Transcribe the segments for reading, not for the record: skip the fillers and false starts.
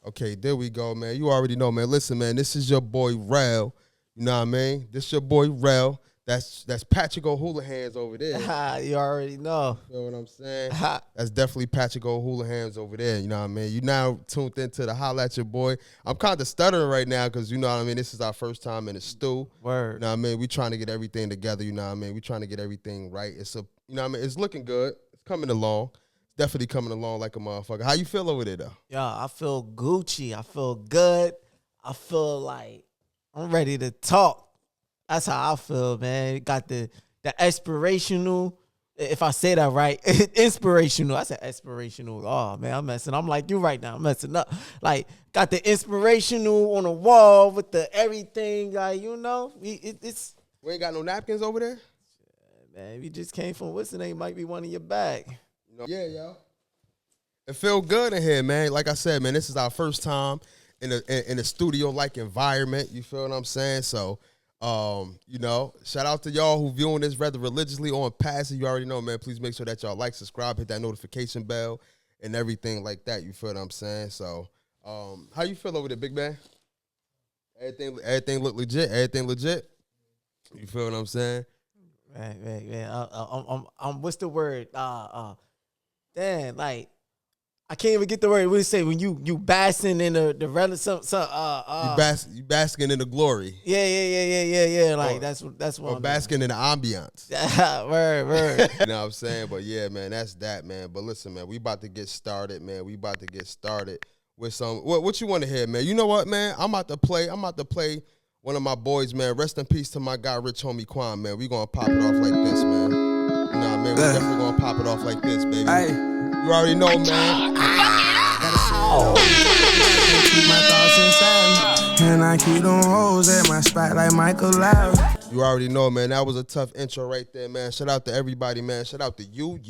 Okay, there we go, man. You already know, man. Listen, man, this is your boy Rel. You know what I mean? This your boy Rel. That's Patrick O'Houlihan's over there. You already know. You know what I'm saying? That's definitely Patrick O'Houlihan's over there. You know what I mean? You now tuned into the Holla At Your Boy. I'm kind of stuttering right now because, you know what I mean, this is our first time in the stew. Word. You know what I mean? We trying to get everything together, you know what I mean? We trying to get everything right. You know what I mean? It's looking good. It's coming along. It's definitely coming along like a motherfucker. How you feel over there, though? Yeah, I feel Gucci. I feel good. I feel like I'm ready to talk. That's how I feel, man. Got the aspirational, if I say that right, inspirational. I said aspirational. Oh, man, I'm messing. I'm like you right now. I'm messing up. Like, got the inspirational on the wall with the everything. Like, you know, it's. We ain't got no napkins over there? Man, we just came from, what's the name? Might be one in your bag. You know, yeah, yo. It feel good in here, man. Like I said, man, this is our first time in a studio-like environment. You feel what I'm saying? So, you know, shout out to y'all who viewing this rather religiously on passive. You already know, man. Please make sure that y'all like, subscribe, hit that notification bell, and everything like that. You feel what I'm saying? So, how you feel over there, big man? Everything look legit. Everything legit. You feel what I'm saying? Man. I'm what's the word? Damn, like. I can't even get the word. What do you say when you basking in the relative? You basking in the glory. Yeah. Like that's what. Or I'm basking in the ambiance. word. You know what I'm saying? But yeah, man, that's that, man. But listen, man, we about to get started, man. We about to get started with some. What you want to hear, man? You know what, man? I'm about to play one of my boys, man. Rest in peace to my guy, Rich Homie Quan, man. We gonna pop it off like this, man. You know what I mean? We definitely gonna pop it off like this, baby. Hey. You already know, man. Keep my thoughts inside me, and I keep them hoes at my spot like Michael Lowry. You already know, man. That was a tough intro right there, man. Shout out to everybody, man. Shout out to you, and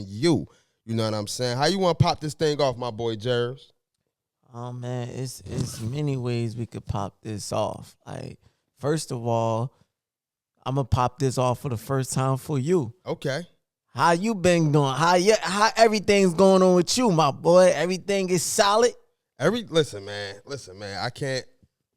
you. You know what I'm saying? How you want to pop this thing off, my boy Jerz? Oh man, it's many ways we could pop this off. Like, first of all, I'm gonna pop this off for the first time for you. Okay. How you been doing? How everything's going on with you, my boy? Everything is solid. Listen, man. I can't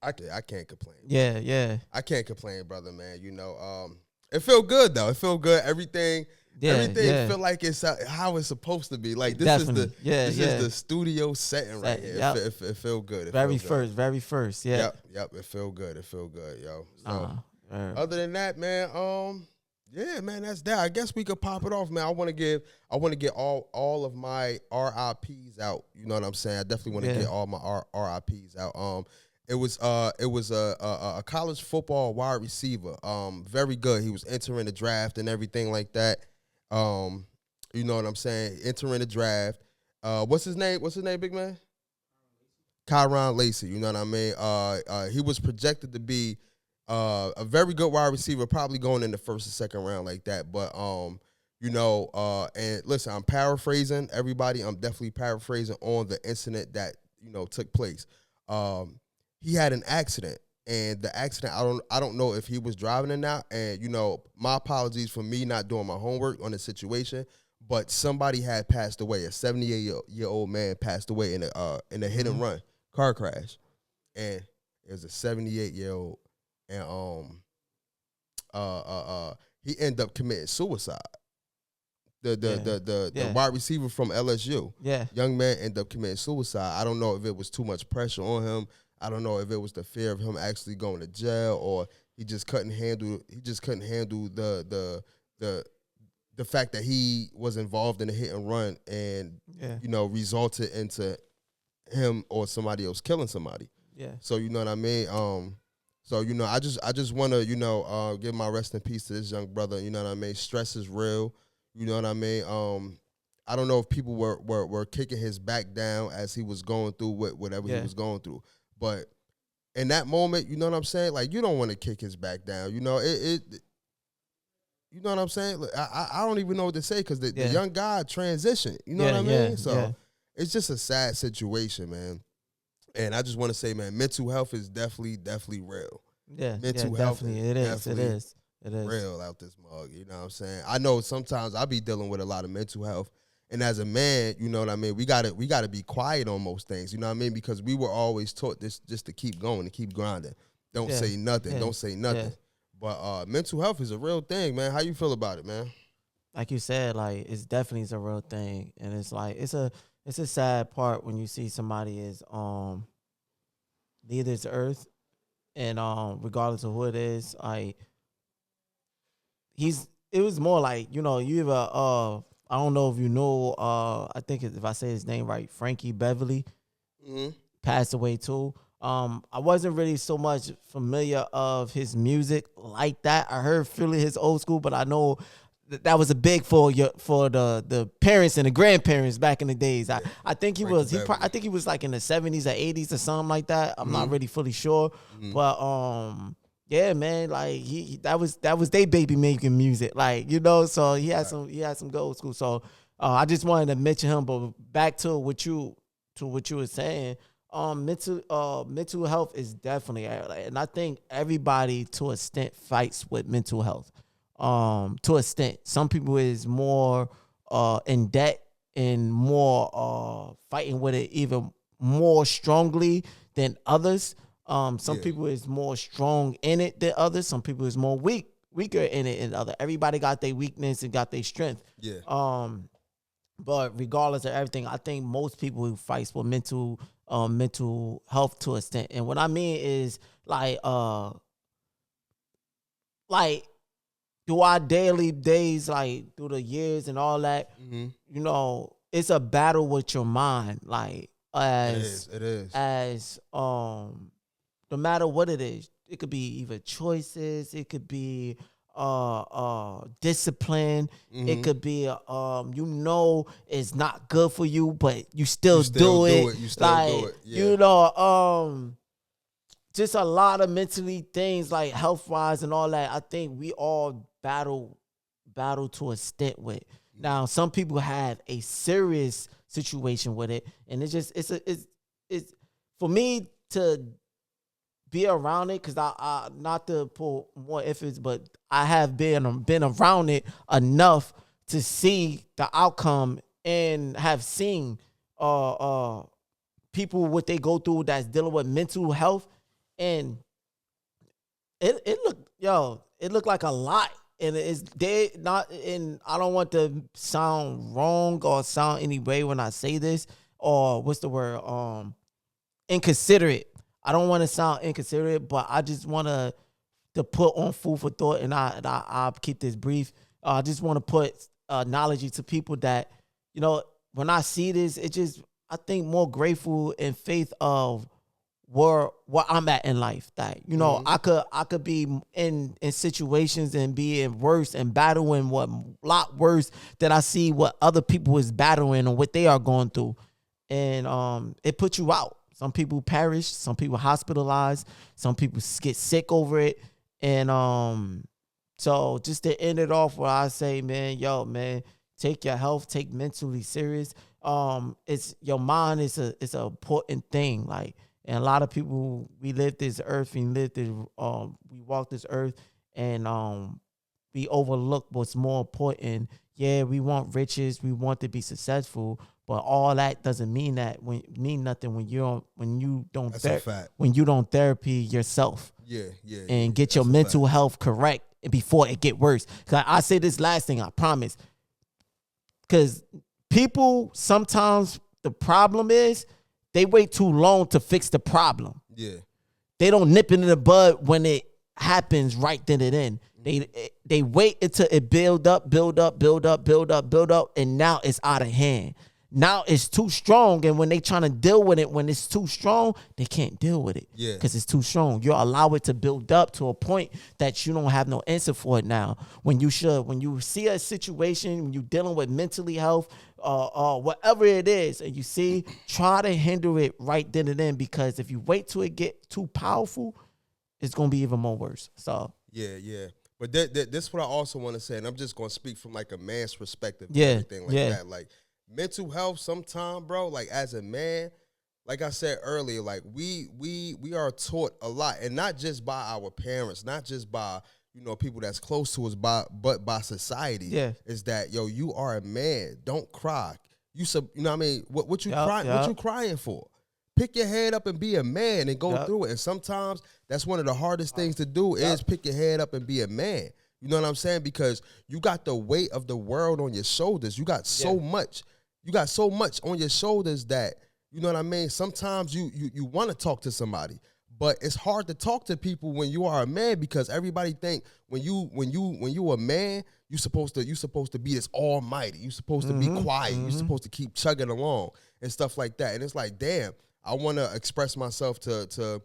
complain. Yeah. I can't complain, brother, man. You know, it feel good though. It feel good. Everything feel like it's how it's supposed to be. Like this is the studio setting right here. Yep. It feel good. Very first. Yeah. Yep. It feel good, yo. So, other than that, man, yeah, man, that's that. I guess we could pop it off, man. I want to get all of my RIPs out. You know what I'm saying? I definitely want to get all my RIPs out. It was a college football wide receiver. Very good. He was entering the draft and everything like that. You know what I'm saying? Entering the draft. What's his name? Big man? Kyron Lacey. You know what I mean? He was projected to be a very good wide receiver, probably going in the first or second round like that. But, you know, and listen, I'm paraphrasing everybody. I'm definitely paraphrasing on the incident that, you know, took place. He had an accident, and the accident, I don't know if he was driving or not. And, you know, my apologies for me not doing my homework on the situation, but somebody had passed away. A 78-year-old man passed away in a hit and run car crash. And it was a 78-year-old. And he ended up committing suicide. The wide receiver from LSU. Yeah. Young man ended up committing suicide. I don't know if it was too much pressure on him. I don't know if it was the fear of him actually going to jail, or he just couldn't handle the fact that he was involved in a hit and run and you know, resulted into him or somebody else killing somebody. Yeah. So you know what I mean? So, you know, I just want to, you know, give my rest in peace to this young brother. You know what I mean? Stress is real. You know what I mean? I don't know if people were kicking his back down as he was going through whatever he was going through. But in that moment, you know what I'm saying? Like, you don't want to kick his back down. You know, you know what I'm saying? I don't even know what to say because the young guy transitioned. You know what I mean? So it's just a sad situation, man. And I just want to say, man, mental health is definitely real. Yeah, mental health definitely. It is real out this mug. You know what I'm saying? I know sometimes I be dealing with a lot of mental health, And as a man, you know what I mean, we gotta be quiet on most things, you know what I mean? Because we were always taught this just to keep going, to keep grinding. Don't say nothing. Don't say nothing. Yeah. But mental health is a real thing, man. How you feel about it, man? Like you said, like it's definitely a real thing. And it's like it's a sad part when you see somebody is leave this earth, and regardless of who it is, like it was more like, you know, you ever I don't know if you know, I think if I say his name right, Frankie Beverly passed away too. I wasn't really so much familiar of his music like that. I heard Philly his old school, but I know that was a big for the parents and the grandparents back in the days. I think he was I think he was like in the 70s or 80s or something like that. I'm not really fully sure, but yeah, man, like that was their baby making music, like, you know. So he had some good old school. So I just wanted to mention him. But back to what you were saying, mental health is definitely, and I think everybody to a extent fights with mental health. To a extent, some people is more in debt and more fighting with it even more strongly than others. Some people is more strong in it than others. Some people is more weaker in it than others. Everybody got their weakness and got their strength. Yeah. But regardless of everything, I think most people who fight for mental health to a extent. And what I mean is like through our daily days, like through the years and all that, you know, it's a battle with your mind. Like it is. As no matter what it is, it could be either choices, it could be discipline, it could be you know it's not good for you, but you still do it. You still do it. Yeah. You know, just a lot of mentally things like health wise and all that. I think we all battle to a extent with. Now, some people have a serious situation with it, and it's for me to be around it, because I not to pull more efforts, but I have been around it enough to see the outcome and have seen people what they go through that's dealing with mental health, and it looked like a lot, and it's they not. And I don't want to sound wrong or sound any way when I say this, or what's the word, inconsiderate. I don't want to sound inconsiderate, but I just want to put on food for thought, and I'll keep this brief. I just want to put knowledge to people that, you know, when I see this, it just, I think more grateful and faith of where I'm at in life. That, you know, I could be in situations and be in worse and battling what a lot worse that I see what other people is battling and what they are going through, and it puts you out. Some people perish, some people hospitalized, some people get sick over it. And so just to end it off, where I say, man, take your health, take mentally serious. It's your mind is an important thing. Like, and a lot of people, we live this earth, we walk this earth, and we overlook what's more important. Yeah, we want riches, we want to be successful, but all that doesn't mean nothing when you don't therapy yourself. And get your mental health correct before it get worse. Cause I say this last thing, I promise. Cause people sometimes, the problem is they wait too long to fix the problem. Yeah, they don't nip it in the bud when it happens right then and then. They wait until it build up, and now it's out of hand. Now it's too strong, and when they trying to deal with it, when it's too strong, they can't deal with it. Yeah, because it's too strong. You allow it to build up to a point that you don't have no answer for it now. When you see a situation, when you're dealing with mentally health, whatever it is, and you see, try to handle it right then and then, because if you wait till it get too powerful, it's gonna be even more worse. So yeah. But this is what I also want to say, and I'm just gonna speak from like a man's perspective, and everything like that, like. Mental health, sometime, bro, like as a man, like I said earlier, like we are taught a lot, and not just by our parents, not just by, people that's close to us by society. Yeah. Is that you are a man. Don't cry. You know what I mean? What you crying? What you crying for? Pick your head up and be a man and go through it. And sometimes that's one of the hardest things to do is pick your head up and be a man. You know what I'm saying? Because you got the weight of the world on your shoulders. You got so much. You got so much on your shoulders that, you know what I mean? Sometimes you want to talk to somebody, but it's hard to talk to people when you are a man because everybody think when you a man, you supposed to be this almighty. You supposed to be quiet. You supposed to keep chugging along and stuff like that. And it's like, damn, I want to express myself to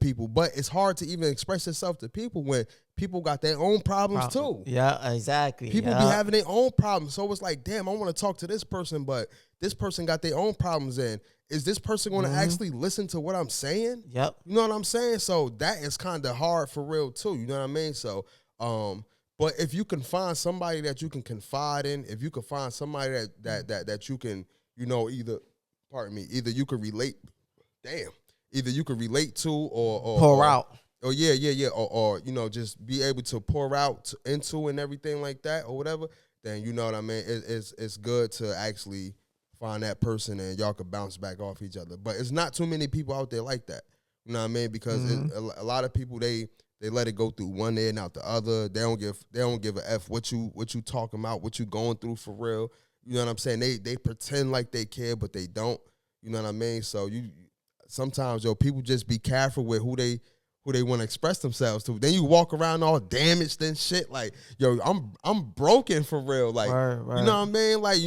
people, but it's hard to even express yourself to people when people got their own problems too. Yeah, exactly. People be having their own problems. So it's like, damn, I want to talk to this person, but this person got their own problems. And is this person going to actually listen to what I'm saying? Yep. You know what I'm saying? So that is kind of hard for real too. You know what I mean? So, but if you can find somebody that you can confide in, if you can find somebody that you can, either you can relate, either you can relate to or pour out. Oh yeah. Or just be able to pour out into and everything like that or whatever. Then you know what I mean. It's good to actually find that person and y'all could bounce back off each other. But it's not too many people out there like that. You know what I mean? Because a lot of people they let it go through one day and out the other. They don't give a F what you talking about, what you going through for real. You know what I'm saying? They pretend like they care, but they don't. You know what I mean? So sometimes people just be careful with who they want to express themselves to. Then you walk around all damaged and shit. Like, I'm broken for real. Like, right. You know what I mean? Like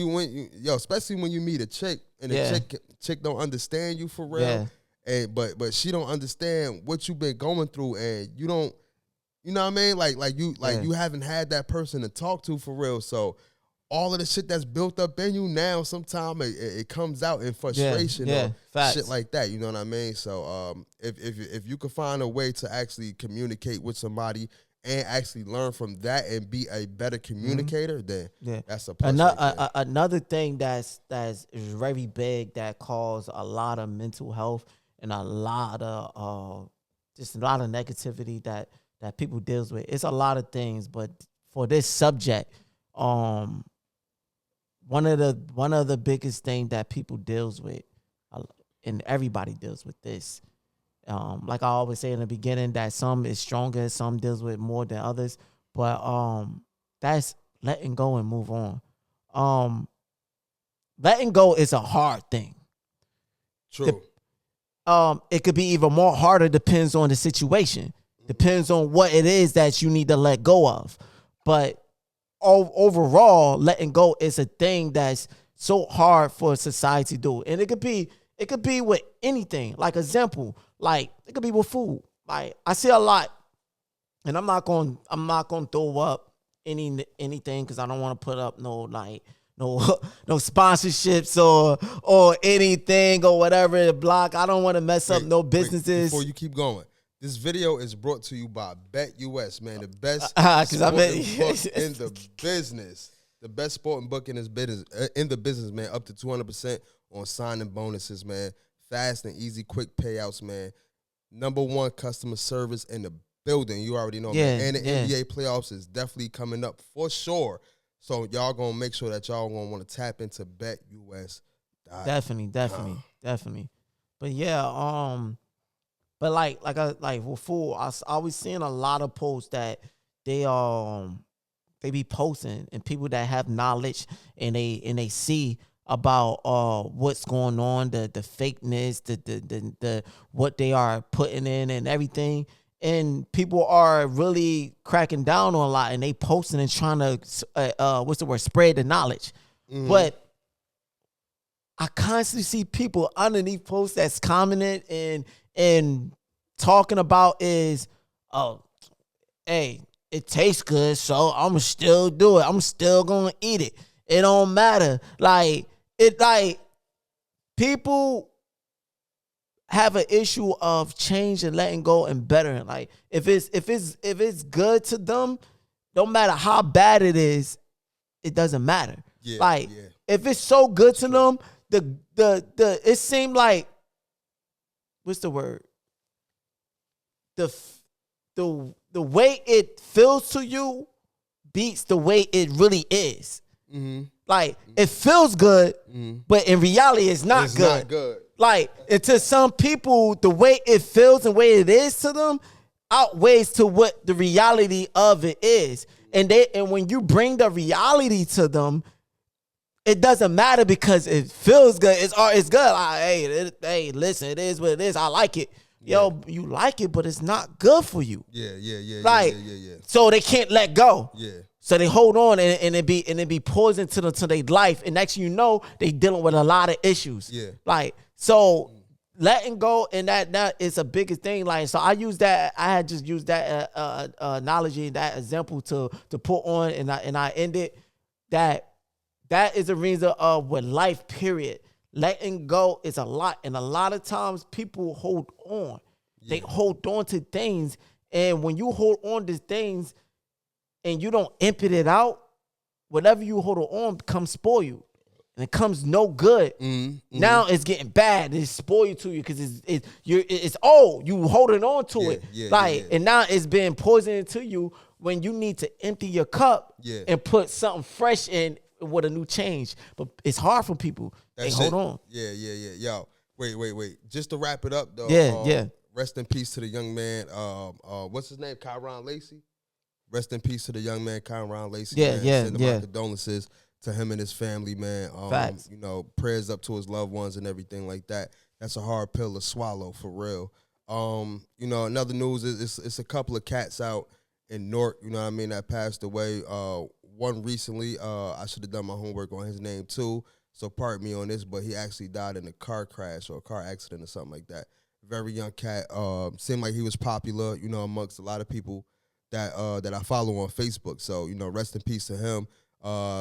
especially when you meet a chick and the chick don't understand you for real. Yeah. And but she don't understand what you've been going through, and you don't. You know what I mean? Like you haven't had that person to talk to for real. So all of the shit that's built up in you now, sometimes it comes out in frustration or shit like that. You know what I mean? So if you could find a way to actually communicate with somebody and actually learn from that and be a better communicator, then that's a plus. Another thing that's very big that causes a lot of mental health and a lot of negativity that people deals with. It's a lot of things, but for this subject, one of the biggest thing that people deals with, and everybody deals with this. Like I always say in the beginning, that some is stronger, some deals with more than others. But that's letting go and move on. Letting go is a hard thing. True. It could be even more harder, depends on the situation. Depends on what it is that you need to let go of. But overall, letting go is a thing that's so hard for society to do. And it could be with anything. Like example, like it could be with food. Like I see a lot, and I'm not gonna throw up anything because I don't want to put up no sponsorships or anything or whatever the block. I don't want to mess up no businesses. Before you keep going, this video is brought to you by BetUS, man, the best book in the business. The best sporting book in the business, man. Up to 200% on signing bonuses, man. Fast and easy, quick payouts, man. #1 customer service in the building. You already know, man. And the NBA playoffs is definitely coming up for sure. So y'all gonna make sure that y'all gonna want to tap into BetUS. Definitely. But yeah, but like with food, I was seeing a lot of posts that they be posting, and people that have knowledge and they see about what's going on, the fakeness, the what they are putting in and everything. And people are really cracking down on a lot, and they posting and trying to spread the knowledge. Mm-hmm. But I constantly see people underneath posts that's commenting and talking about is, oh, hey, it tastes good, so I'm gonna still do it. I'm still gonna eat it. It don't matter. Like people have an issue of change and letting go and bettering. Like if it's good to them, don't matter how bad it is, it doesn't matter. If it's so good to them, the it seemed like, what's the word? The the way it feels to you beats the way it really is. Like, it feels good, but in reality, it's not good. Not good. Like, and to some people, the way it feels and the way it is to them outweighs to what the reality of it is. And when you bring the reality to them, it doesn't matter because it feels good. It's good. Like, hey, listen, it is what it is. I like it. Yo, you like it, but it's not good for you. Yeah. Like, so they can't let go. Yeah. So they hold on and it be poison to their life. And next you know, they dealing with a lot of issues. Yeah. Like, so letting go and that is a biggest thing. Like, so I had just used that analogy, that example to put on, and I ended that is a reason of what life, period. Letting go is a lot. And a lot of times people hold on. Yeah. They hold on to things. And when you hold on to things and you don't empty it out, whatever you hold on becomes spoil you. And it comes no good. Now it's getting bad. It's spoiled to you because it's old. You holding on to it. And now it's being poisoned to you when you need to empty your cup and put something fresh in with a new change. But it's hard for people. They hold on. Yeah. Yo, wait. Just to wrap it up, though. Yeah. Rest in peace to the young man. What's his name? Kyron Lacey. Rest in peace to the young man, Kyron Lacey. Send my condolences to him and his family, man. Facts. You know, prayers up to his loved ones and everything like that. That's a hard pill to swallow, for real. You know, another news is it's a couple of cats out in Newark, you know what I mean, that passed away. One recently, I should have done my homework on his name too, so pardon me on this, but he actually died in a car crash or a car accident or something like that. Very young cat. Seemed like he was popular, you know, amongst a lot of people that I follow on Facebook. So, you know, rest in peace to him.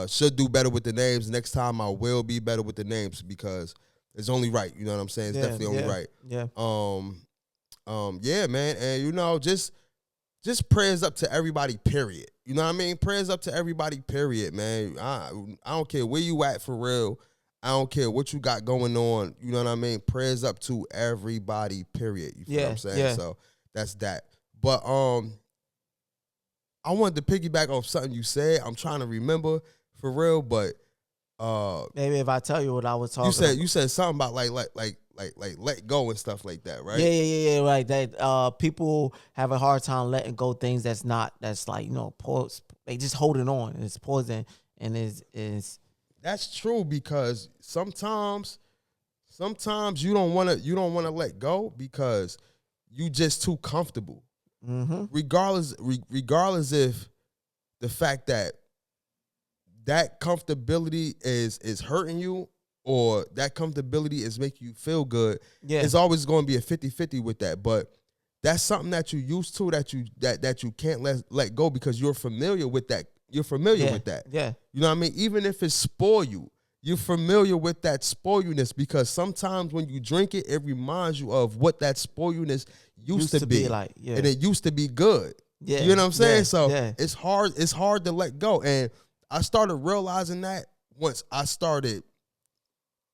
Should do better with the names. Next time I will be better with the names because it's only right. You know what I'm saying? It's definitely only right. Yeah. Yeah, man. And, you know, just prayers up to everybody, period. You know what I mean? Prayers up to everybody, period, man. I don't care where you at for real. I don't care what you got going on. You know what I mean? Prayers up to everybody, period. You feel what I'm saying? Yeah. So that's that. But I wanted to piggyback off something you said. I'm trying to remember for real, but maybe if I tell you what I was talking you said something about like let go and stuff like that, right? Yeah, right. That people have a hard time letting go things that's like, you know, they just holding on. It's poison and is That's true because sometimes you don't want to let go because you just too comfortable. Mm-hmm. Regardless if the fact that comfortability is hurting you or that comfortability is making you feel good, it's always going to be a 50-50 with that. But that's something that you're used to that you can't let go because you're familiar with that. You're familiar with that. Yeah. You know what I mean? Even if it's spoil you, you're familiar with that spoiledness because sometimes when you drink it, it reminds you of what that spoiledness used to be like. Yeah. And it used to be good. Yeah. You know what I'm saying? Yeah. So Yeah. it's hard to let go. And I started realizing that once I started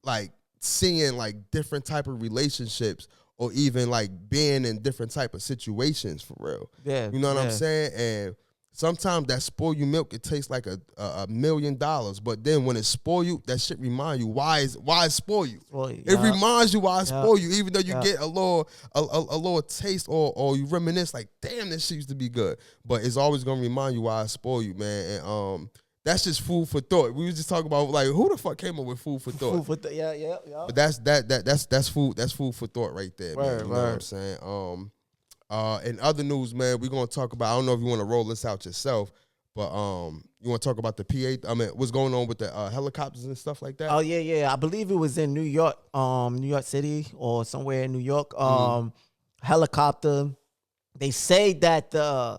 like seeing like different type of relationships or even like being in different type of situations for real. Yeah. You know what I'm saying? And sometimes that spoil you milk, it tastes like $1 million. But then when it spoil you, that shit remind you why it spoil you. It reminds you why it spoil you, even though you get a little taste or you reminisce like, damn, this shit used to be good. But it's always gonna remind you why it spoil you, man. And that's just food for thought. We was just talking about like who the fuck came up with food for thought. Food for thought, yeah. But that's food for thought right there, man. You know what I'm saying? In other news, man, we're gonna talk about. I don't know if you want to roll this out yourself, but you want to talk about the PA? I mean, what's going on with the helicopters and stuff like that? Oh yeah. I believe it was in New York, New York City or somewhere in New York. Helicopter. They say that the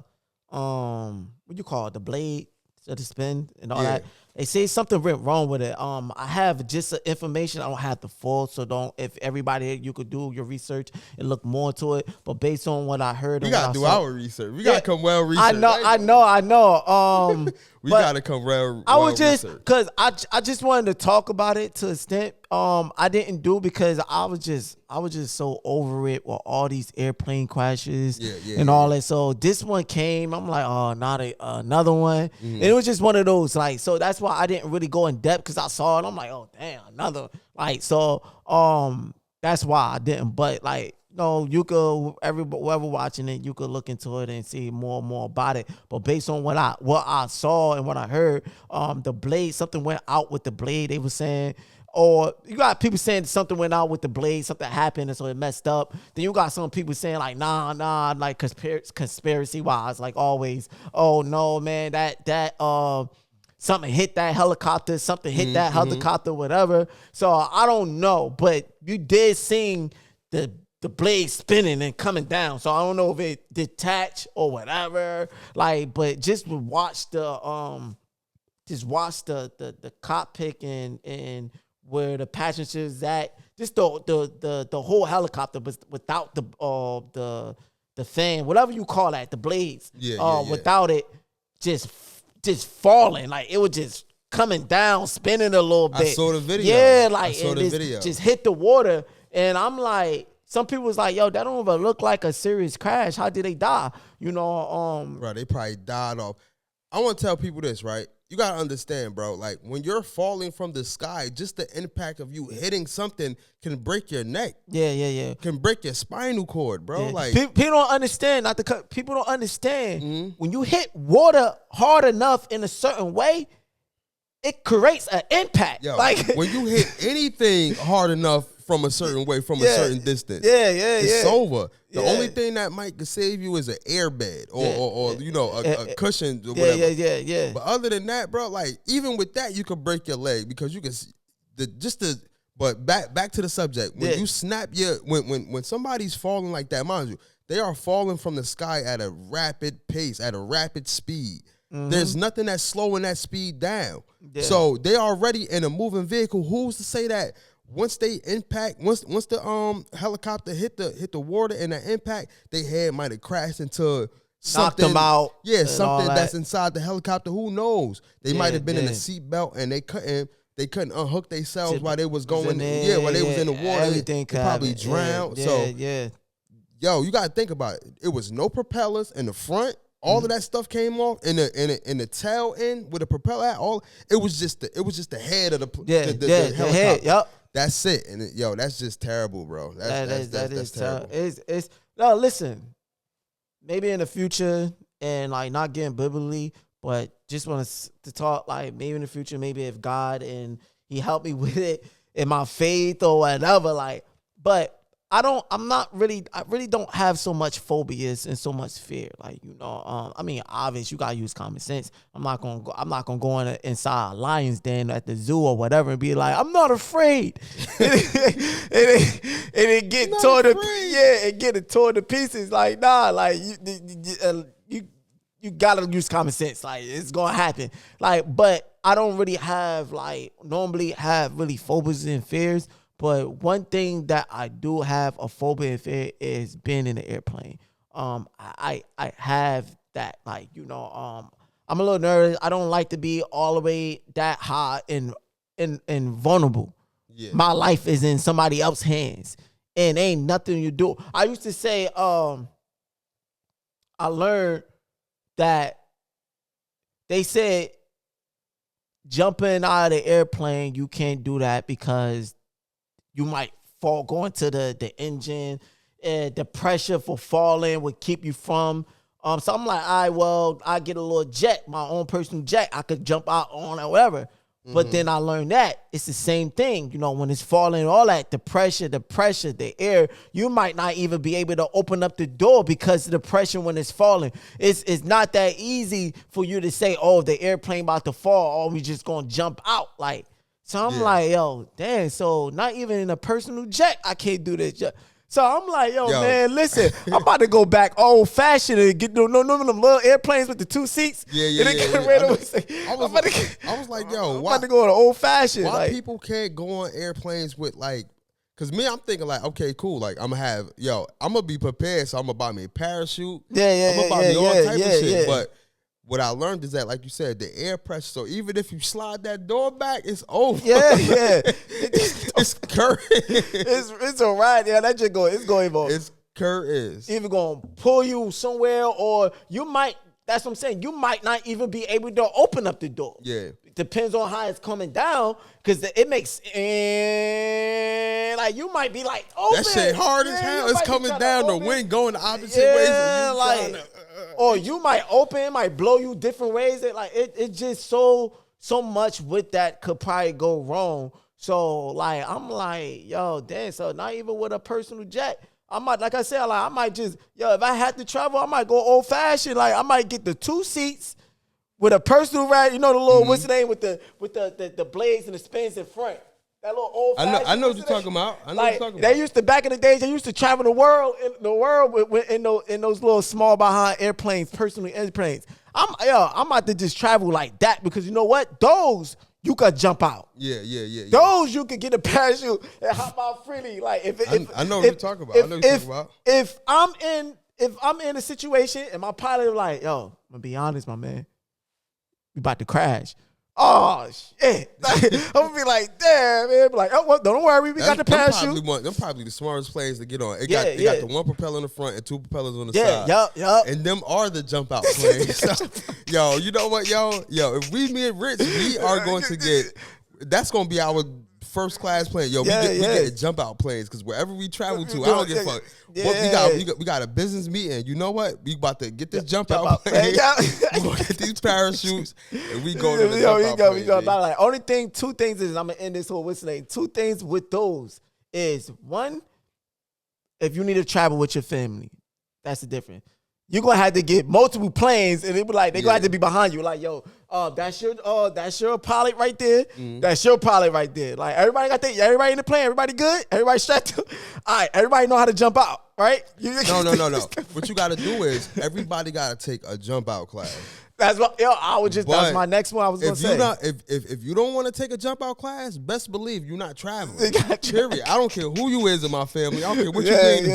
what you call it, the blade, the spin and all that. They say something went wrong with it. I have just the information. I don't have the full, so don't. If everybody, you could do your research and look more into it. But based on what I heard, we and gotta what I do saw, our research. We gotta come well researched. I know. We gotta come well. I was just researched. because I just wanted to talk about it to an extent. I didn't do because I was just so over it with all these airplane crashes and all that. So this one came. I'm like, oh, not another one. And it was just one of those. Like, so that's why I didn't really go in depth because I saw it. I'm like, oh damn, another. Like, so that's why I didn't. But like, no, you could whoever watching it, you could look into it and see more and more about it. But based on what I saw and what I heard, the blade, something went out with the blade. They were saying. Or you got people saying something went out with the blade, something happened, and so it messed up. Then you got some people saying like, nah, like conspiracy wise, like always. Oh no, man, that something hit that helicopter, something hit that helicopter, whatever. So I don't know, but you did see the blade spinning and coming down. So I don't know if it detached or whatever. Like, but just watch the cockpit and where the passengers at, just the whole helicopter, but without the fan, whatever you call that, the blades, without it, just falling, like it was just coming down, spinning a little bit. I saw the video. Yeah, like I saw the video. Just hit the water, and I'm like, some people was like, yo, that don't even look like a serious crash. How did they die? You know, bro, they probably died off. I want to tell people this, right? You got to understand, bro, like when you're falling from the sky, just the impact of you hitting something can break your neck. Yeah. Can break your spinal cord, bro. Yeah. Like people don't understand, people don't understand when you hit water hard enough in a certain way, it creates an impact. Yo, like when you hit anything hard enough from a certain way, from a certain distance, it's over. The only thing that might save you is an airbed or you know, a cushion or whatever. Yeah. But other than that, bro, like even with that, you could break your leg because you can but back to the subject. When you snap when somebody's falling like that, mind you, they are falling from the sky at a rapid pace, at a rapid speed. There's nothing that's slowing that speed down. Yeah. So they already in a moving vehicle. Who's to say that once they impact, once the helicopter hit the water and the impact, they head might have crashed into something. Knocked them out. Yeah, something that's inside the helicopter. Who knows? They might have been in a seatbelt and they couldn't unhook themselves while they was going. While they was in the water. Everything they probably drowned. Yo, you gotta think about it. It was no propellers in the front. All of that stuff came off in the tail end with the propeller. It was just the head of the helicopter. Head. Yep. That's it. And that's just terrible, bro. That's terrible. It's no. Listen, maybe in the future, and like not getting biblically, but just want to talk like maybe in the future, maybe if God and He helped me with it in my faith or whatever. Like, but I really don't have so much phobias and so much fear. Like, you know, I mean, obviously you gotta use common sense. I'm not gonna go inside a lion's den at the zoo or whatever and be like, I'm not afraid. and it get torn to pieces. Like, nah, like you gotta use common sense. Like, it's gonna happen. Like, but I don't really have normally have really phobias and fears. But one thing that I do have a phobia and fear is being in the airplane. I have that, like, you know, I'm a little nervous. I don't like to be all the way that high and vulnerable. Yeah. My life is in somebody else's hands, and ain't nothing you do. I used to say, I learned that they said jumping out of the airplane, you can't do that because you might fall, go into the engine, the pressure for falling would keep you from. So I'm like, all right, well, I get a little jet, my own personal jet. I could jump out on or whatever. But then I learned that it's the same thing. You know, when it's falling, all that, the pressure, the air, you might not even be able to open up the door because of the pressure when it's falling. It's not that easy for you to say, oh, the airplane about to fall, or we just gonna jump out. Like, so I'm like, yo, damn, so not even in a personal jet, I can't do this. So I'm like, yo, man, listen, I'm about to go back old fashioned and get them little airplanes with the 2 seats. Yeah. I was like, yo, why? I'm about to go to old fashioned. Why like, people can't go on airplanes with like? Cause me, I'm thinking like, okay, cool. Like I'm gonna be prepared. So I'm gonna buy me a parachute. I'm gonna buy me all type of shit. But what I learned is that, like you said, the air pressure. So even if you slide that door back, it's over. It's current. It's all right. Yeah, that just go. It's going to. It's current. Either going to pull you somewhere, or you might. That's what I'm saying. You might not even be able to open up the door. Yeah. Depends on how it's coming down, because it makes like you might be like open. That shit hard as hell. It's coming down. The wind going the opposite ways. And like, or you might open, it might blow you different ways. It just so much with that could probably go wrong. So like I'm like, yo, damn. So not even with a personal jet. I might, like I said, like I might just, if I had to travel, I might go old fashioned. Like I might get the 2 seats with a personal ride, the little what's the name with the blades and the spins in front. That little old fashioned. I know what you're talking about. They used to, back in the days, they used to travel the world in those little small behind airplanes, personal airplanes. I'm about to just travel like that, because you know what? Those you could jump out. Yeah. Those you could get a parachute and hop out freely. Like I know what you're talking about. If I'm in a situation and my pilot like, yo, I'm gonna be honest, my man, we about to crash. Oh shit! I'm gonna be like, damn, man. Be like, oh, well, don't worry, we got the parachute. Them probably the smartest planes to get on. It got the one propeller in the front and 2 propellers on the side. Yup. And them are the jump out planes. So, yo, you know what, yo, if we meet Rich, we are going to get. That's gonna be our first class plane. Yo, we get jump out planes, because wherever we travel to, I don't give a fuck. We got a business meeting. You know what? We about to get this jump out plane. We gonna get these parachutes and we go to the jump out plane. Like, only thing, 2 things is, I'm gonna end this whole whistling. 2 things with those is, one, if you need to travel with your family, that's the difference. You're gonna have to get multiple planes, and it be like gonna have to be behind you. Like, yo, that's your pilot right there. That's your pilot right there. Like, everybody everybody in the plane. Everybody good. Everybody strapped. All right, everybody know how to jump out, right? No. What you got to do is everybody got to take a jump out class. That's what that's my next one I was gonna say. If you don't want to take a jump out class, best believe you're not traveling. Period. I don't care who you is in my family. I don't care what you think.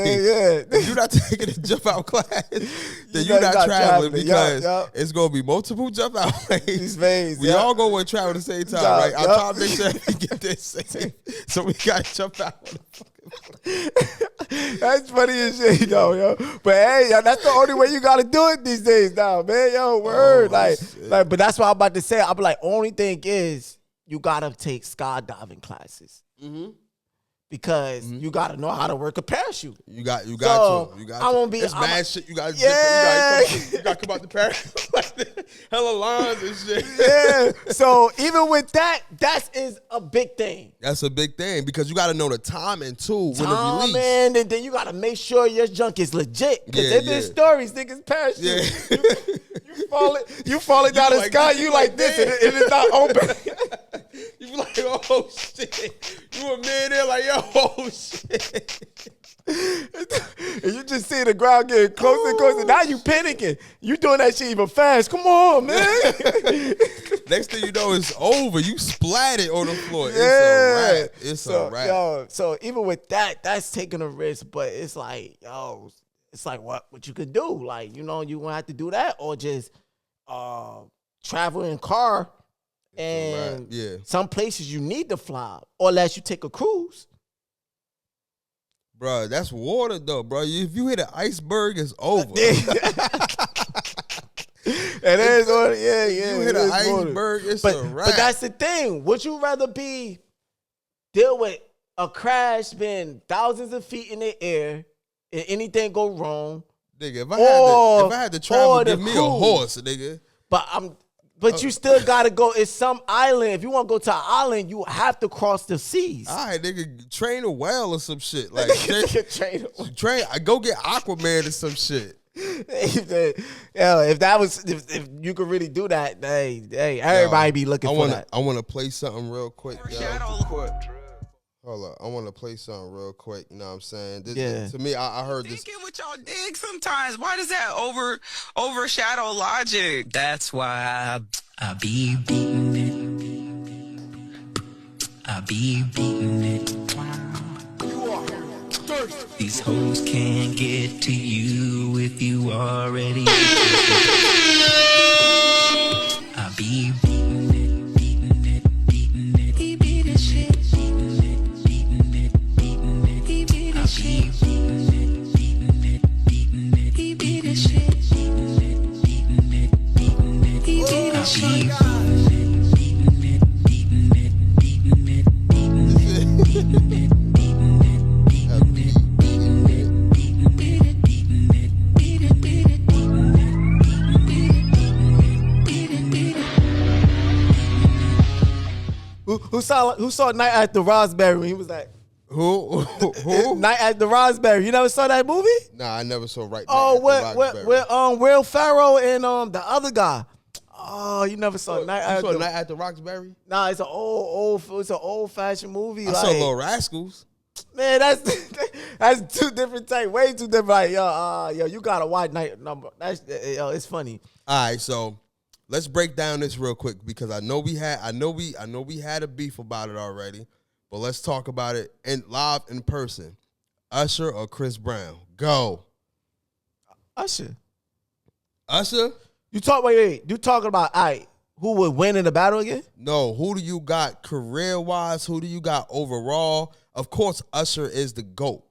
If you're not taking a jump out class, then you're not traveling, because it's gonna be multiple jump out planes. We all go and travel at the same time, right? I'm trying to make sure we get this safe. So we gotta jump out. That's funny as shit, yo. But hey, that's the only way you gotta do it these days now, man. Yo, word. Like, but that's what I'm about to say. I'm like, only thing is, you gotta take skydiving classes. Because you gotta know how to work a parachute. You got to. I won't be. It's mad shit. You gotta come out the parachute like that. Hella lines and shit. Yeah. So even with that is a big thing. That's a big thing, because you gotta know the timing too. When it release. And then you gotta make sure your junk is legit. Because there's been stories, niggas parachute. You falling down the sky. You like this, and it is not open. You like, oh shit. You a man there like, yo, oh shit. And you just see the ground getting closer and closer. Now you panicking. You doing that shit even fast. Come on, man. Next thing you know, it's over. You splatted on the floor. Yeah. It's a wrap. Yo, so even with that, that's taking a risk. But it's like, yo, it's like what you could do. Like, you gonna have to do that, or just travel in car. And some places you need to fly, or unless you take a cruise. Bro, that's water though, bro. If you hit an iceberg, it's over. It is water. Yeah. You hit an iceberg, it's a wrap. But that's the thing. Would you rather deal with a crash being thousands of feet in the air and anything go wrong? Nigga, if I had to travel, give me a horse, nigga. But you still gotta go. It's some island. If you want to go to an island, you have to cross the seas. All right, nigga, train a whale or some shit. Like train. Go get Aquaman or some shit. If you could really do that, hey, everybody be looking for that. I want to play something real quick. Hold Hold up, I want to play something real quick. You know what I'm saying? Yeah. To me, I heard this. Thinking what y'all dig sometimes. Why does that overshadow logic? That's why I be beating it. I be beating it. These hoes can't get to you if you already. I be beating it, beating it, beating it. He beating shit, beating it, beating it, beating it. He beating shit, beating it, beating it, beating it. He beating shit, beating it, beating it, beating it. He beating shit, beating it, beating it, beating it, beating it, beating it, beating it. Who saw Night at the Raspberry? He was like, Who? Night at the Raspberry. You never saw that movie? Nah, I never saw right. Oh, with Will Ferrell and the other guy. Oh, you never saw Night at the Night at the Roxbury? Nah, it's an old fashioned movie. I saw Little Rascals. Man, that's two different types. Way too different. Like, yo, you gotta watch Night Number. That's it's funny. All right, so let's break down this real quick because I know we had a beef about it already, but let's talk about it live in person. Usher or Chris Brown? Go. Usher. You talking about who would win in the battle again? No, who do you got career-wise? Who do you got overall? Of course, Usher is the GOAT.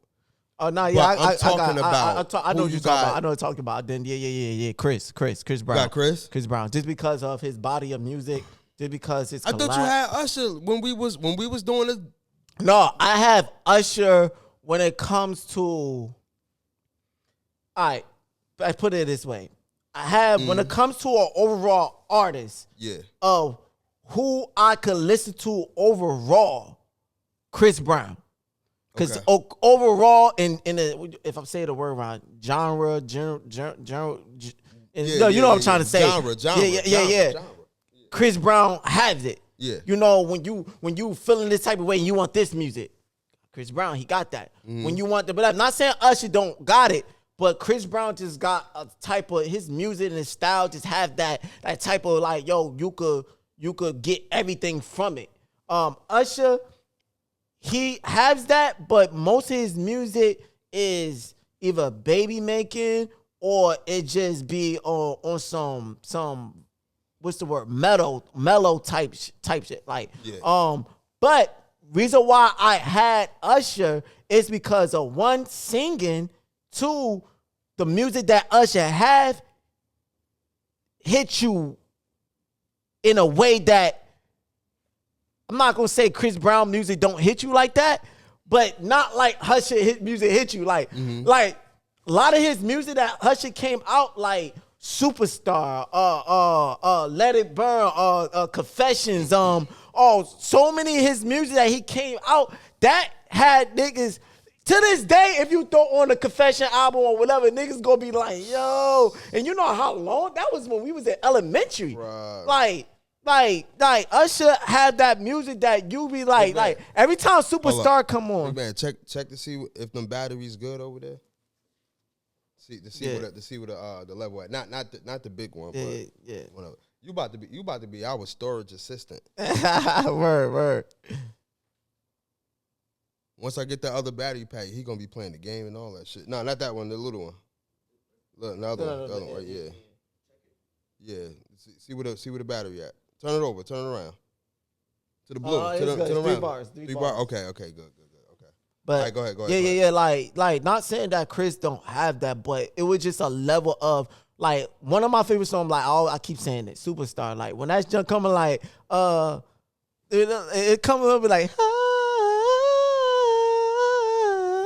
Oh, no, yeah, I'm talking about. I know what you're talking about. I know what you're talking about. Then, yeah. Chris Brown. You got Chris? Chris Brown. Just because of his body of music, just because it's I thought you had Usher when we was doing this. No, I have Usher when it comes to. All right, I put it this way. I have when it comes to an overall artist. Yeah. Of who I could listen to overall, Chris Brown. Because overall, if I'm saying the word wrong, genre, you know what I'm trying to say. Genre. Yeah. Chris Brown has it. Yeah. You know, when you feeling this type of way and you want this music, Chris Brown, he got that. When you want but I'm not saying Usher don't got it, but Chris Brown just got a type of his music and his style just have that type of like, yo, you could get everything from it. Usher, he has that, but most of his music is either baby making or it just be on some what's the word, mellow type shit. Like, but reason why I had Usher is because of one, singing, two, the music that Usher have hit you in a way that I'm not gonna say Chris Brown music don't hit you like that, but not like Usher music hit you like a lot of his music that Usher came out like Superstar, Let It Burn, Confessions, so many of his music that he came out that had niggas. To this day, if you throw on a Confession album or whatever, niggas gonna be like, yo, and you know how long that was when we was in elementary, right. Like Usher had that music that you be like every time Superstar come on. Hey man, check to see if them batteries good over there. See what the level at. Not the big one, but whatever. You about to be our storage assistant. Word. Once I get that other battery pack, he gonna be playing the game and all that shit. No, not that one, the little one. Look, the other one, right? Yeah. Yeah. See where the battery at. Turn it over. Turn it around. To the blue. To the round. 3 bars. Okay. Good. Okay. But all right, go ahead. Yeah. Like not saying that Chris don't have that, but it was just a level of like one of my favorite songs. Like I keep saying it, Superstar. Like when that's junk coming, like it coming up like.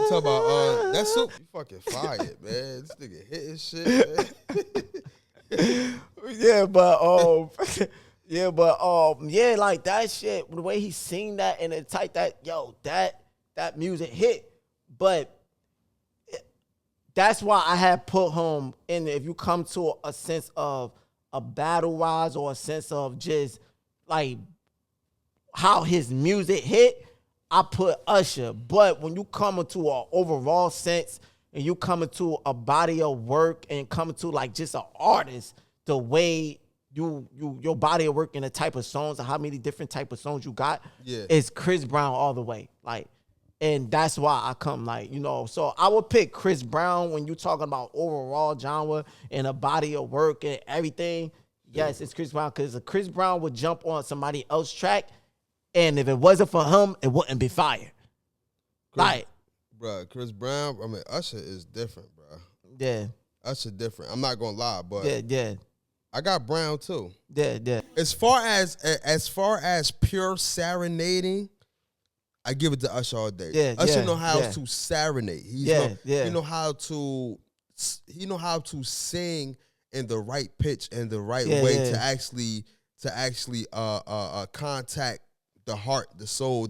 You talk about that soup? You fucking fired, man. This nigga hitting shit, man. Yeah, like that shit, the way he sing that and the type that music hit. But that's why I had put him in. If you come to a sense of a battle wise or a sense of just like how his music hit, I put Usher. But when you come into an overall sense and you come into a body of work and come into like just an artist, the way your body of work and the type of songs and how many different type of songs you got, is Chris Brown all the way. Like, and that's why I come like, you know, so I would pick Chris Brown when you talking about overall genre and a body of work and everything. Yes, it's Chris Brown, because Chris Brown would jump on somebody else's track, and if it wasn't for him, it wouldn't be fire. Chris Brown, I mean, Usher is different, bro. Yeah. Usher different. I'm not gonna lie, but yeah. I got Brown too. Yeah. As far as pure serenading, I give it to Usher all day. Yeah, Usher know how to serenade. He know how to sing in the right pitch and the right way to actually contact the heart, the soul,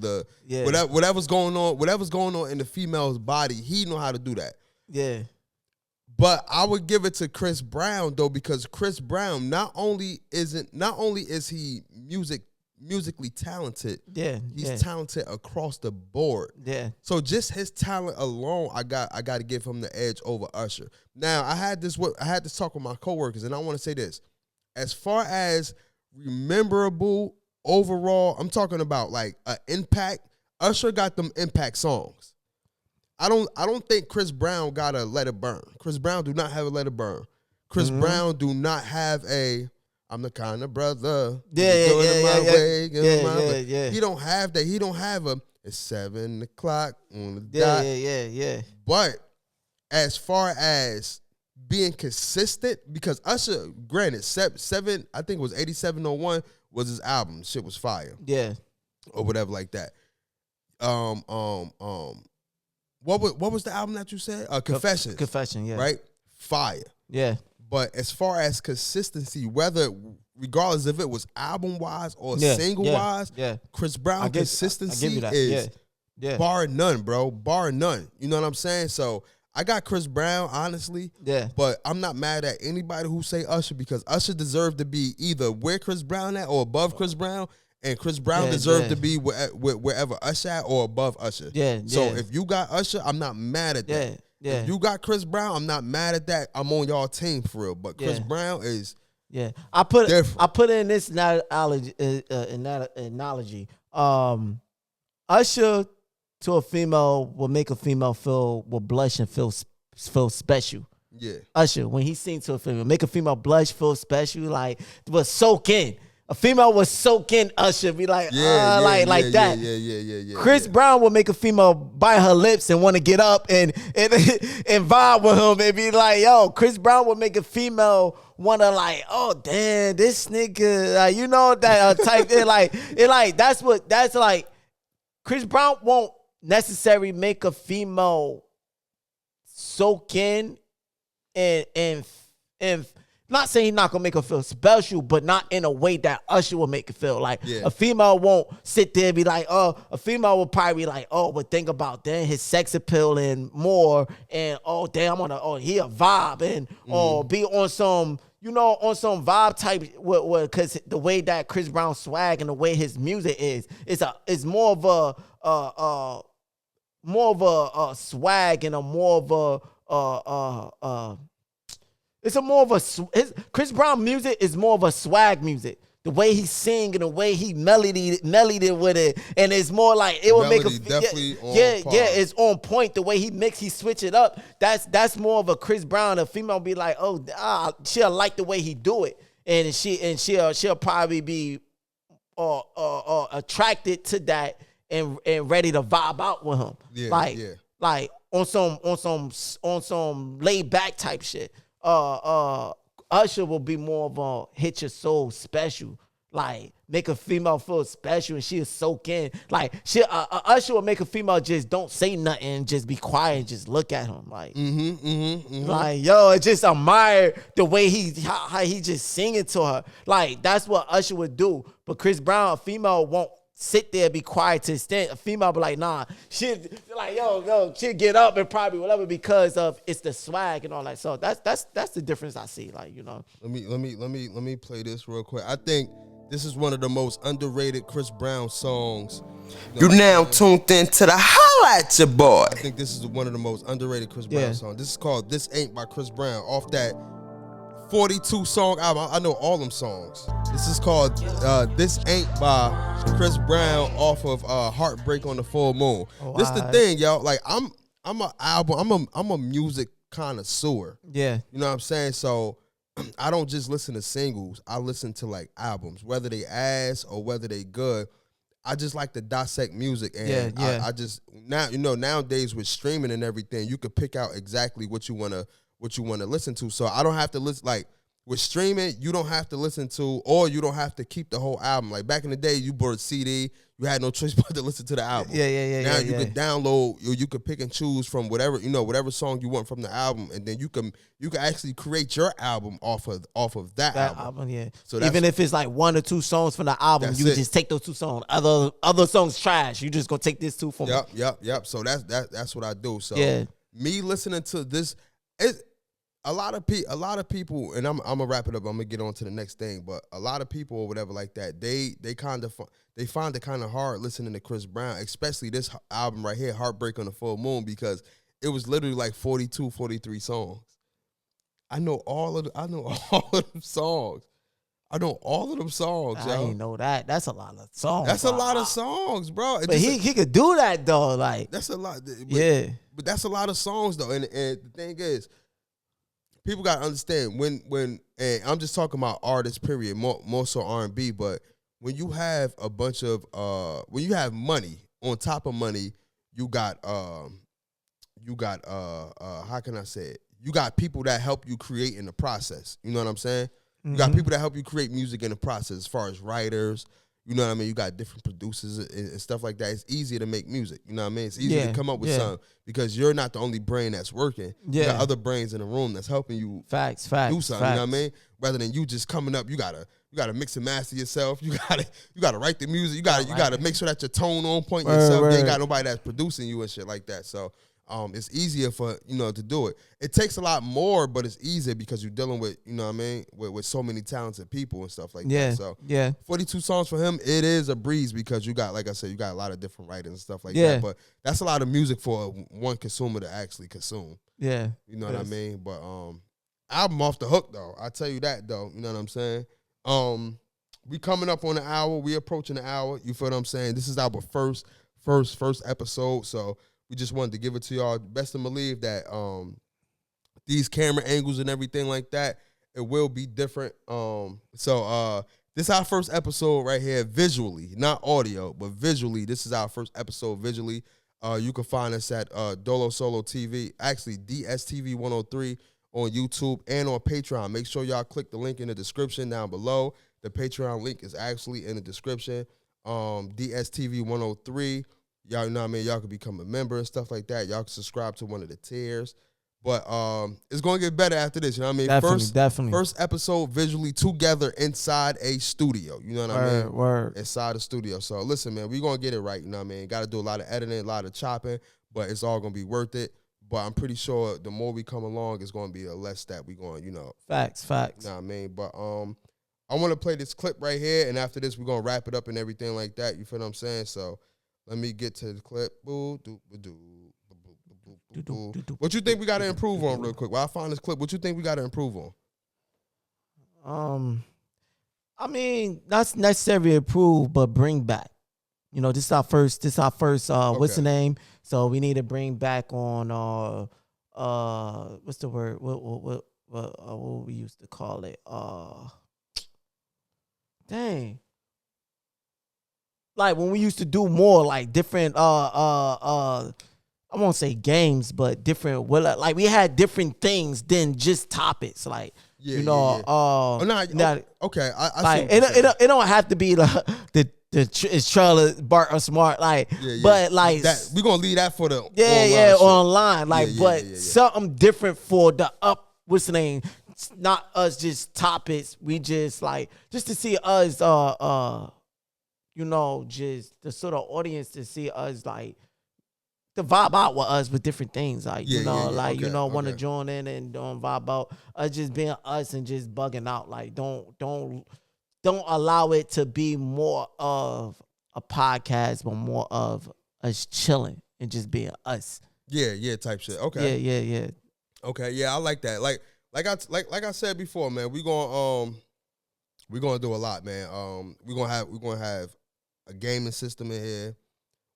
whatever's going on in the female's body. He know how to do that. Yeah. But I would give it to Chris Brown though, because Chris Brown not only is he musically talented, he's talented across the board. Yeah. So just his talent alone, I got to give him the edge over Usher. Now, I had this talk with my coworkers, and I want to say this. As far as memorable overall, I'm talking about like an impact. Usher got them impact songs. I don't think Chris Brown got a Let It Burn. Chris Brown do not have a Let It Burn. Chris Brown do not have a I'm the kind of brother. Yeah. He don't have that. He don't have a it's 7 o'clock on the dot. Yeah. But as far as being consistent, because Usher, granted, seven, I think it was 8701 was his album. Shit was fire. Yeah. Or whatever like that. What was the album that you said? Confessions. Confession, yeah. Right? Fire. Yeah. But as far as consistency, regardless if it was album-wise or single-wise, Chris Brown consistency is bar none, bro. Bar none. You know what I'm saying? So I got Chris Brown, honestly. Yeah. But I'm not mad at anybody who say Usher, because Usher deserved to be either where Chris Brown at or above Chris Brown. And Chris Brown deserved to be wherever Usher at or above Usher. So if you got Usher, I'm not mad at that. If you got Chris Brown, I'm not mad at that. I'm on y'all team for real. But Chris Brown is different. I put in this analogy. Usher to a female will make a female will blush and feel special. Yeah. Usher, when he sings to a female, make a female blush, feel special, like was soak in. A female was soak in Usher, be like, like that. Yeah. Chris Brown will make a female bite her lips and want to get up and vibe with him and be like, yo, Chris Brown will make a female want to like, oh damn, this nigga, you know that type. That's like Chris Brown won't necessarily make a female soak in and not saying he's not gonna make her feel special, but not in a way that Usher will make it feel like. A female won't sit there and be like, oh, a female will probably be like, oh, but think about then his sex appeal and more, and oh damn, he a vibe and or be on some, on some vibe type, because the way that Chris Brown swag and the way his music is, it's more of a swag and a more of Chris Brown music is more of a swag music. The way he sing and the way he melodied it with it, and it's more like it will make a it's on point. The way he switch it up. That's more of a Chris Brown. A female be like, she'll like the way he do it, and she'll probably be attracted to that and ready to vibe out with him. Like on some laid back type shit. Usher will be more of a hit your soul special, like make a female feel special and she'll soak in. Like Usher will make a female just don't say nothing, just be quiet and just look at him. Like, like yo, just admire the way how he just singing to her. Like that's what Usher would do. But Chris Brown, a female won't sit there and be quiet to the extent a female be like, nah, she'll like, yo, she'll get up and probably whatever because of it's the swag and all that. So that's the difference I see. Like, Let me play this real quick. I think This is one of the most underrated Chris Brown songs. You now tuned in to the Holla At Ya Boy. I think this is one of the most underrated Chris Brown songs. This is called This Ain't by Chris Brown off that 42 song album. I know all them songs. This is called This Ain't by Chris Brown off of Heartbreak on the Full Moon. Oh, this the thing, yo. Like I'm a music connoisseur. Yeah. You know what I'm saying? So I don't just listen to singles. I listen to like albums, whether they ass or whether they good. I just like to dissect music, and I just nowadays with streaming and everything, you could pick out exactly what you wanna listen to. So I don't have to listen like with streaming. You don't have to listen to, or you don't have to keep the whole album. Like back in the day, you bought a CD, you had no choice but to listen to the album. Now you could download, you could pick and choose from whatever song you want from the album, and then you can actually create your album off of that album. Yeah. So even if it's like 1 or 2 songs from the album, you just take those 2 songs. Other songs trash. You just gonna take this 2 from. Yep. So that's what I do. So me listening to this, a lot of people, and I'm gonna wrap it up. I'm gonna get on to the next thing, but a lot of people or whatever like that, they find it kind of hard listening to Chris Brown, especially this album right here, Heartbreak on the Full Moon, because it was literally like 42, 43 songs. I know all of them songs. I know all of them songs. I didn't know that. That's a lot of songs. That's a lot of songs, bro. But he could do that though. Like that's a lot. But that's a lot of songs though. And the thing is, people gotta understand when and I'm just talking about artists, period, more so R&B, but when you have a bunch of when you have money on top of money, you got how can I say it? You got people that help you create in the process. You know what I'm saying? You got people that help you create music in the process, as far as writers. You know what I mean? You got different producers and stuff like that. It's easier to make music. You know what I mean? It's easier to come up with something because you're not the only brain that's working. You got other brains in the room that's helping you do something. You know what I mean? Rather than you just coming up, you gotta mix and master yourself. You gotta write the music. You gotta make sure that your tone on point yourself. You ain't got nobody that's producing you and shit like that. So it's easier for to do it. It takes a lot more, but it's easier because you're dealing with what I mean with so many talented people and stuff like that. So 42 songs for him, it is a breeze because you got, like I said, you got a lot of different writers and stuff like that. But that's a lot of music for one consumer to actually consume. Yeah, you know what I mean. But album off the hook though. I tell you that though. You know what I'm saying. We coming up on the hour. We approaching the hour. You feel what I'm saying? This is our first episode. So we just wanted to give it to y'all. Best to believe that these camera angles and everything like that, it will be different. So this is our first episode right here, visually, not audio, but visually. This is our first episode visually. You can find us at Dolo Solo TV, actually DSTV 103 on YouTube and on Patreon. Make sure y'all click the link in the description down below. The Patreon link is actually in the description. DSTV 103. Y'all know what I mean? Y'all can become a member and stuff like that. Y'all can subscribe to one of the tiers. But it's going to get better after this. You know what I mean? Definitely. First episode visually together inside a studio. You know what I mean? Word. Inside a studio. So listen, man, we're going to get it right. You know what I mean? Got to do a lot of editing, a lot of chopping, but it's all going to be worth it. But I'm pretty sure the more we come along, it's going to be the less that we're going, Facts. You know what I mean? But I want to play this clip right here, and after this, we're going to wrap it up and everything like that. You feel what I'm saying? So let me get to the clip. What you think we got to improve on real quick? While I find this clip, what you think we got to improve on? I mean, not necessarily improve, but bring back. This is our first, what's the name? So we need to bring back on, what's the word? What we used to call it? Dang. Like when we used to do more like different, I won't say games, but different. Well, like we had different things than just topics. Like okay. It don't have to be the is Charlotte Bart or Smart but like that, we gonna leave that for the online something different for the what's the name? It's not us just topics. We just just to see us just the sort of audience to see us to vibe out with us with different things. Want to join in and don't vibe out us just being us and just bugging out. Don't don't allow it to be more of a podcast, but more of us chilling and just being us. Yeah, type shit. Okay. Yeah. Okay, yeah, I like that. Like I said before, man, we're gonna do a lot, man. We're gonna have a gaming system in here.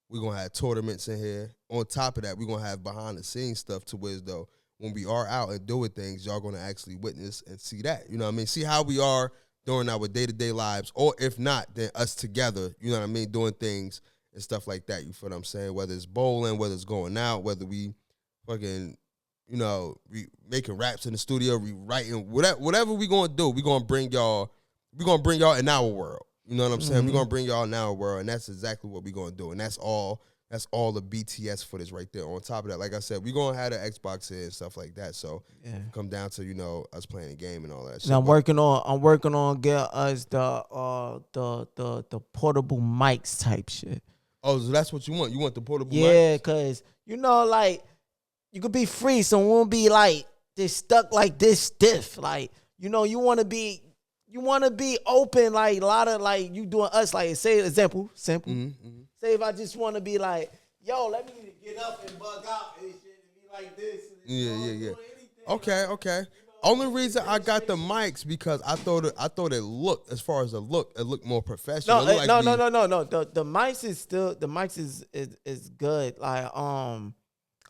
We're gonna have tournaments in here. On top of that, we're gonna have behind the scenes stuff to where though when we are out and doing things, y'all gonna actually witness and see that. You know what I mean? See how we are during our day-to-day lives, or if not, then us together, you know what I mean, doing things and stuff like that. You feel what I'm saying? Whether it's bowling, whether it's going out, whether we fucking, you know, making raps in the studio, rewriting, whatever we gonna do, we gonna bring y'all in our world. You know what I'm saying? We're gonna bring y'all in our world, and that's exactly what we're gonna do. And that's all the BTS footage right there. On top of that, like I said, we're gonna have the Xbox here and stuff like that. So come down to, you know, us playing a game and all that shit. And I'm working on get us the portable mics type shit. Oh, so that's what you want? You want the portable mics? Yeah, cause you know, like, you could be free, so it won't be like this stuck like this stiff. Like, you know, you wanna be open, like a lot of like you doing us, like say example, simple. Mm-hmm. Say if I just wanna be like, yo, let me get up and bug out and shit and be like this. And Yeah. Okay. Only reason I got the mics because I thought it looked, as far as the look, it looked more professional. No. The mics is good. Like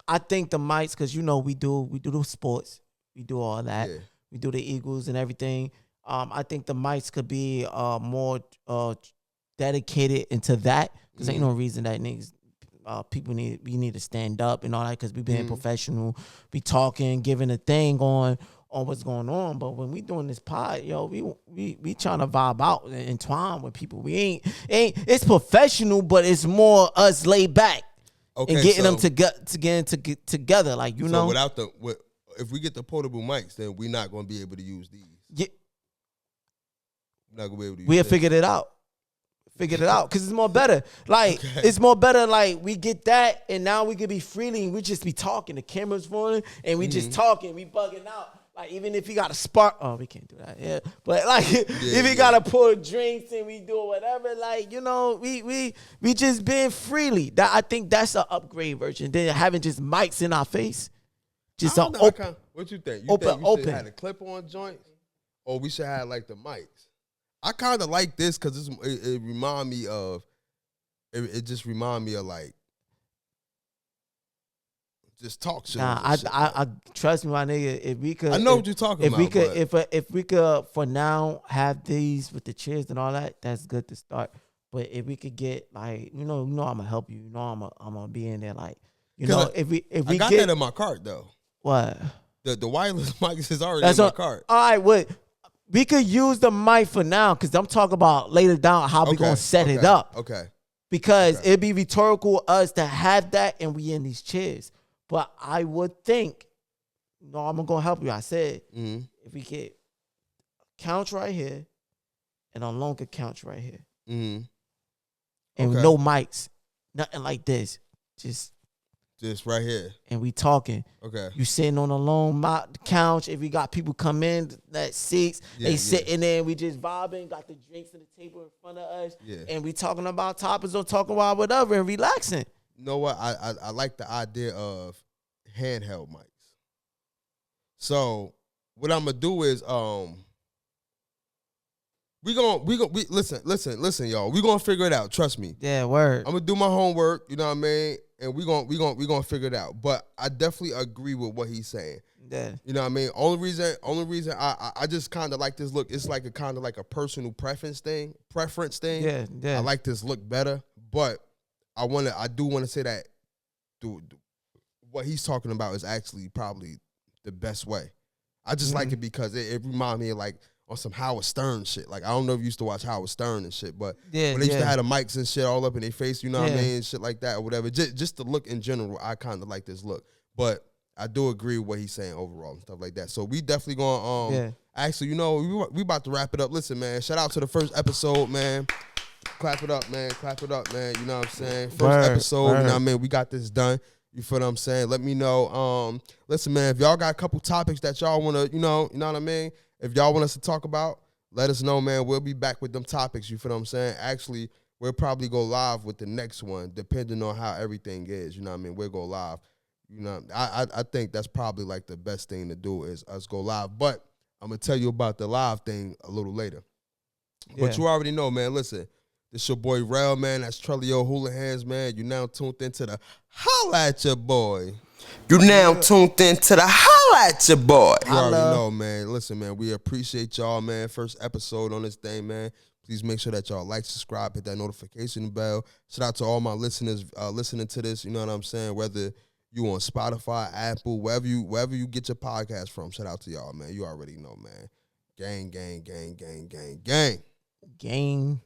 I think the mics, because you know we do the sports, we do all that, we do the Eagles and everything. I think the mics could be more dedicated into that, because ain't no reason that niggas we need to stand up and all that, because we being professional, be talking, giving a thing on what's going on. But when we doing this pod, yo, we trying to vibe out and entwine with people. We ain't it's professional, but it's more us laid back. Okay, and getting them together, like, you know. If we get the portable mics, then we're not going to be able to use these. Yeah. We're not going to be able to use We'll figure it out. Because it's more better. Like, It's more better, like, we get that, and now we can be freely, and we just be talking. The camera's rolling, and we just talking. We bugging out. Like, even if you got to spark, we can't do that. Yeah, but like, if you gotta pour drinks and we do whatever, like, you know, we just being freely. That, I think that's an upgrade version. Then having just mics in our face, just open. What you think? Open. Should have the clip-on joints, or we should have like the mics? I kind of like this because it remind me of. It just remind me of like. Just talk shit. Nah, I trust me, my nigga. If we could, I know what you're talking about. If we could for now have these with the chairs and all that, that's good to start. But if we could get, like, you know, I'm gonna help you. You know, I'm gonna be in there, like, you know, if we got get that in my cart though. What? The wireless mics is already in my cart. All right, what? We could use the mic for now, because I'm talking about later down how we gonna set it up. Okay. Because it'd be rhetorical us to have that and we in these chairs. But I would think, no, I'm going to help you. I said, if we get a couch right here and a longer couch right here, and no mics, nothing like this, just right here. And we talking. Okay. You sitting on a long couch. If we got people come in, that seats, they sitting there, we just vibing, got the drinks on the table in front of us, and we talking about topics or talking about whatever and relaxing. You know what? I like the idea of handheld mics. So what I'm gonna do is listen, y'all. We gonna figure it out. Trust me. Yeah, word. I'm gonna do my homework. You know what I mean? And we gonna figure it out. But I definitely agree with what he's saying. Yeah. You know what I mean? Only reason I just kind of like this look. It's like a kind of like a personal preference thing. Yeah. I like this look better, but I do want to say that what he's talking about is actually probably the best way. I just like it because it reminds me of like on some Howard Stern shit. Like, I don't know if you used to watch Howard Stern and shit, but when they used to have the mics and shit all up in their face, you know what I mean, shit like that or whatever. Just the look in general, I kind of like this look. But I do agree with what he's saying overall and stuff like that. So we definitely going actually, you know, we about to wrap it up. Listen, man, shout out to the first episode, man. Clap it up, man. You know what I'm saying? First episode, you know what I mean? We got this done. You feel what I'm saying? Let me know. Listen, man, if y'all got a couple topics that y'all want to, you know what I mean? If y'all want us to talk about, let us know, man. We'll be back with them topics. You feel what I'm saying? Actually, we'll probably go live with the next one, depending on how everything is. You know what I mean? We'll go live. You know, I think that's probably like the best thing to do is us go live. But I'm gonna tell you about the live thing a little later. Yeah. But you already know, man. Listen, this your boy Rel, man. That's Trellio Houlihan's, man. You now tuned into the Holla At Ya Boy. You now tuned into the Holla At Ya Boy. You already know, man. Listen, man, we appreciate y'all, man. First episode on this thing, man. Please make sure that y'all like, subscribe, hit that notification bell. Shout out to all my listeners listening to this. You know what I'm saying? Whether you on Spotify, Apple, wherever you get your podcast from. Shout out to y'all, man. You already know, man. Gang, gang, gang, gang, gang, gang. Gang.